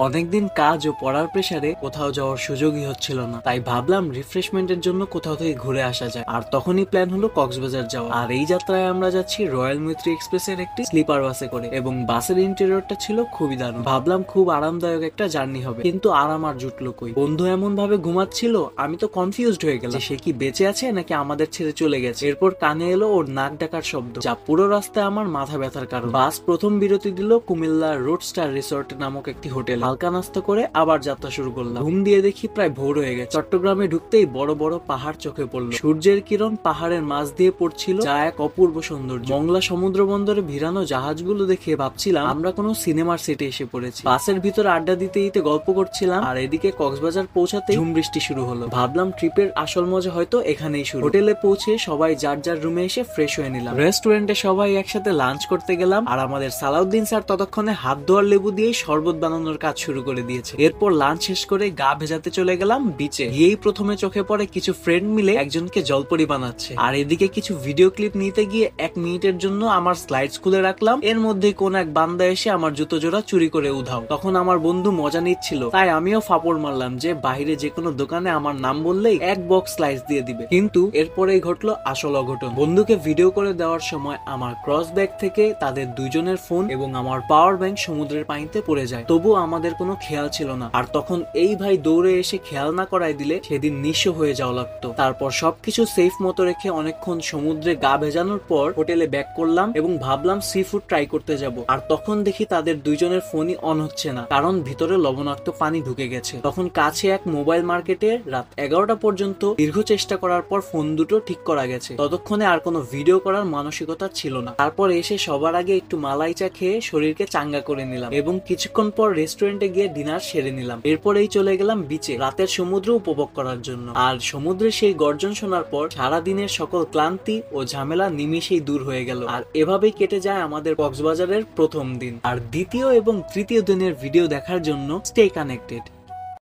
অনেকদিন কাজ ও পড়ার প্রেসারে কোথাও যাওয়ার সুযোগই হচ্ছিল না, তাই ভাবলাম রিফ্রেশমেন্টের জন্য কোথাও থেকে ঘুরে আসা যায়। আর তখনই প্ল্যান হলো কক্সবাজার যাওয়া। আর এই যাত্রায় আমরা যাচ্ছি রয়্যাল মৈত্রী এক্সপ্রেসের একটি স্লিপার বাসে করে, এবং বাসের ইন্টেরিয়রটা ছিল খুবই দারুণ। ভাবলাম খুব আরামদায়ক একটা জার্নি হবে, কিন্তু আরাম আর জুটলো কই। বন্ধু এমন ভাবে ঘুমাচ্ছিল, আমি তো কনফিউজড হয়ে গেলাম সে কি বেঁচে আছে নাকি আমাদের ছেড়ে চলে গেছে। এরপর কানে এলো ওর নাক ডাকার শব্দ, যা পুরো রাস্তায় আমার মাথা ব্যথার কারণ। বাস প্রথম বিরতি দিল কুমিল্লার রোড স্টার রিসোর্ট নামক একটি হোটেল। হালকা নাস্তা করে আবার যাত্রা শুরু করলাম। ঘুম দিয়ে দেখি প্রায় ভোর হয়ে গেছে। চট্টগ্রামে ঢুকতেই বড় বড় পাহাড় চোখে পড়লো। সূর্যের কিরণ পাহাড়ের মাঝ দিয়ে পড়ছিল, যা এক অপূর্ব সৌন্দর্য। মংলা সমুদ্র বন্দরে ভিড়ানো জাহাজগুলো দেখে ভাবছিলাম আমরা কোনো সিনেমার সেটে এসে পড়েছি। বাসের ভিতরে আড্ডা দিতে দিতে গল্প করছিলাম, আর এদিকে কক্সবাজার পৌঁছাতে ঝুম বৃষ্টি শুরু হলো। ভাবলাম ট্রিপের আসল মজা হয়তো এখানেই শুরু। হোটেলে পৌঁছে সবাই যার যার রুমে এসে ফ্রেশ হয়ে নিলাম। রেস্টুরেন্টে সবাই একসাথে লাঞ্চ করতে গেলাম, আর আমাদের সালাউদ্দিন স্যার ততক্ষণে হাত ধোয়ার লেবু দিয়ে শরবত বানানোর কাজ শুরু করে দিয়েছে। এরপর লাঞ্চ শেষ করে গা ভেজাতে চলে গেলাম বিচে। গিয়েই প্রথমে চোখে পড়ে কিছু ফ্রেন্ড মিলে একজনকে জলপরি বানাচ্ছে, আর এদিকে কিছু ভিডিও ক্লিপ নিতে গিয়ে 1 মিনিটের জন্য আমার স্লাইডস খুলে রাখলাম। এর মধ্যে কোন এক বান্দা এসে আমার জুতো জোড়া চুরি করে উধাও। তখন আমার বন্ধু মজা নিচ্ছিল, তাই আমিও ফাপড় মারলাম যে বাইরে যে কোনো দোকানে আমার নাম বললেই 1 বক্স স্লাইস দিয়ে দিবে। কিন্তু এরপরেই ঘটলো আসল অঘটন। বন্ধুকে ভিডিও করে দেওয়ার সময় আমার ক্রস ব্যাগ থেকে তাদের দুইজনের ফোন এবং আমার পাওয়ার ব্যাংক সমুদ্রের পানিতে পড়ে যায়। তবু আমাদের কোনো খেয়াল ছিল না। আর তখন এই ভাই দৌড়ে এসে খেয়াল না করাই দিলে সেদিন নিঃস্ব হয়ে যাওয়া লাগতো। তারপর সবকিছু সেফ মতো রেখে অনেকক্ষণ সমুদ্রে গা ভেজানোর পর হোটেলে ব্যাক করলাম এবং ভাবলাম সি ফুড ট্রাই করতে যাব। আর তখন দেখি তাদের দুইজনের ফোনই অন হচ্ছে না, কারণ ভিতরে লবণাক্ত পানি ঢুকে গেছে। তখন কাছে এক মোবাইল মার্কেটে রাত 11টা পর্যন্ত দীর্ঘ চেষ্টা করার পর ফোন দুটো ঠিক করা গেছে। ততক্ষণে আর কোনো ভিডিও করার মানসিকতা ছিল না। তারপর এসে সবার আগে একটু মালাই চা খেয়ে শরীরকে চাঙ্গা করে নিলাম, এবং কিছুক্ষণ পর রেস্টুরেন্টে গিয়ে ডিনার সেরে নিলাম। এরপরেই চলে গেলাম বিচে রাতের সমুদ্র উপভোগ করার জন্য। আর সমুদ্রের সেই গর্জন শোনার পর সারা দিনের সকল ক্লান্তি ও ঝামেলা নিমিষেই দূর হয়ে গেল। আর এভাবেই কেটে যায় আমাদের কক্সবাজারের প্রথম দিন। আর দ্বিতীয় এবং তৃতীয় দিনের ভিডিও দেখার জন্য স্টে কানেক্টেড।